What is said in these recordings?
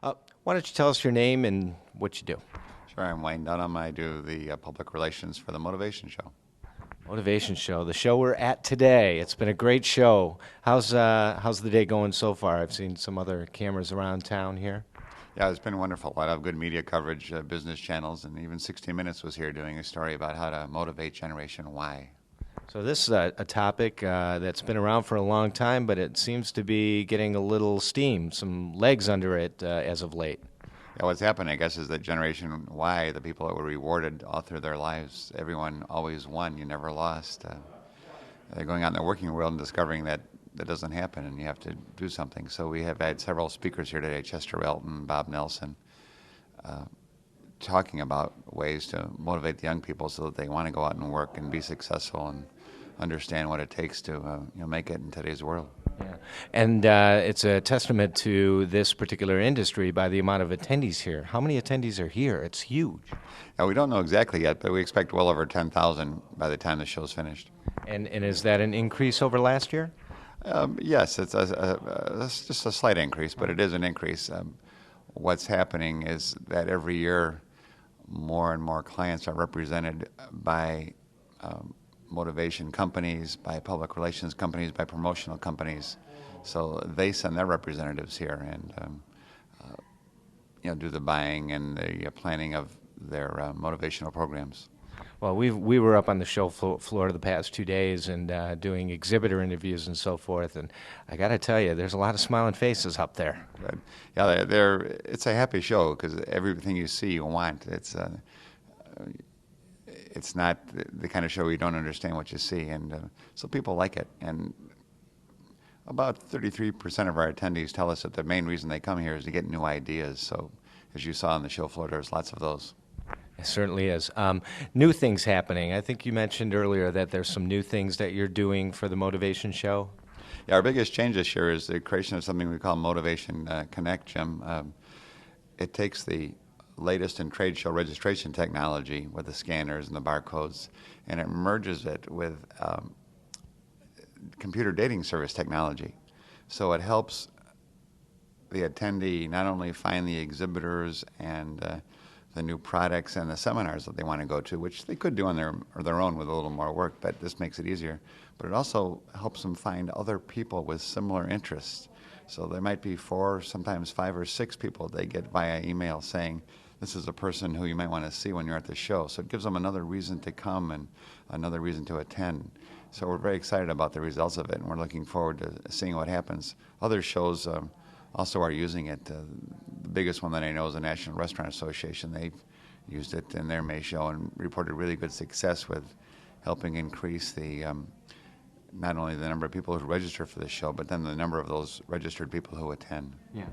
Why don't you tell us your name and what you do? Sure, I'm Wayne Dunham. I do the public relations for the Motivation Show. Motivation Show, the show we're at today. It's been a great show. How's the day going so far? I've seen some other cameras around town here. Yeah, it's been wonderful. A lot of good media coverage, business channels, and even 60 Minutes was here doing a story about how to motivate Generation Y. So this is a topic that's been around for a long time, but it seems to be getting a little steam, some legs under it as of late. Yeah, what's happened, I guess, is that Generation Y, the people that were rewarded all through their lives, everyone always won. You never lost. They're going out in the working world and discovering that that doesn't happen, and you have to do something. So we have had several speakers here today, Chester Elton, Bob Nelson, talking about ways to motivate the young people so that they want to go out and work and be successful and understand what it takes to make it in today's world. Yeah. And it's a testament to this particular industry by the amount of attendees here. How many attendees are here? It's huge. Now, we don't know exactly yet, but we expect well over 10,000 by the time the show's finished. And is that an increase over last year? Yes, it's just a slight increase, but it is an increase. What's happening is that every year more and more clients are represented by motivation companies, by public relations companies, by promotional companies. So they send their representatives here and do the buying and the planning of their motivational programs. Well, we were up on the show floor the past 2 days and doing exhibitor interviews and so forth, and I got to tell you, there's a lot of smiling faces up there. Good. Yeah, it's a happy show because everything you see you want. It's not the kind of show you don't understand what you see, and so people like it. And about 33% of our attendees tell us that the main reason they come here is to get new ideas. So, as you saw on the show floor, there's lots of those. It certainly is. New things happening. I think you mentioned earlier that there's some new things that you're doing for the Motivation Show. Yeah, our biggest change this year is the creation of something we call Motivation Connect, Jim. It takes the latest in trade show registration technology with the scanners and the barcodes, and it merges it with computer dating service technology. So it helps the attendee not only find the exhibitors and the new products and the seminars that they want to go to, which they could do on their own with a little more work, but this makes it easier. But it also helps them find other people with similar interests. So there might be 4, sometimes 5 or 6 people they get via email saying, this is a person who you might want to see when you're at the show. So it gives them another reason to come and another reason to attend. So we're very excited about the results of it, and we're looking forward to seeing what happens. Other shows also are using it. The biggest one that I know is the National Restaurant Association. They've used it in their May show and reported really good success with helping increase the not only the number of people who register for the show, but then the number of those registered people who attend. Yeah,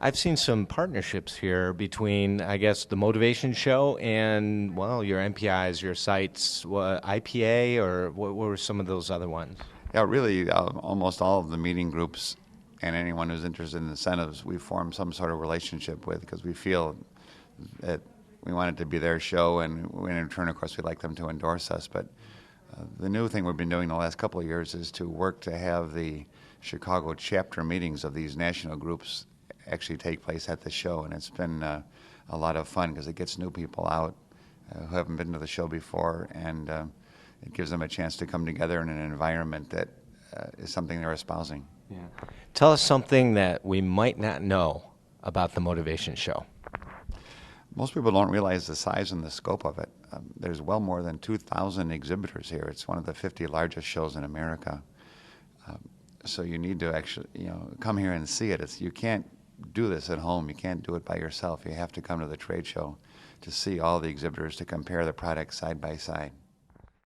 I've seen some partnerships here between, I guess, the Motivation Show and, well, your MPIs, your sites, IPA, or what were some of those other ones? Yeah, really, almost all of the meeting groups and anyone who's interested in incentives, we form some sort of relationship with because we feel that we want it to be their show, and in return, of course, we'd like them to endorse us. But the new thing we've been doing the last couple of years is to work to have the Chicago chapter meetings of these national groups actually take place at the show, and it's been a lot of fun because it gets new people out who haven't been to the show before, and it gives them a chance to come together in an environment that is something they're espousing. Yeah. Tell us something that we might not know about the Motivation Show. Most people don't realize the size and the scope of it. There's well more than 2,000 exhibitors here. It's one of the 50 largest shows in America. So you need to actually, come here and see it. You can't do this at home. You can't do it by yourself. You have to come to the trade show to see all the exhibitors, to compare the products side by side.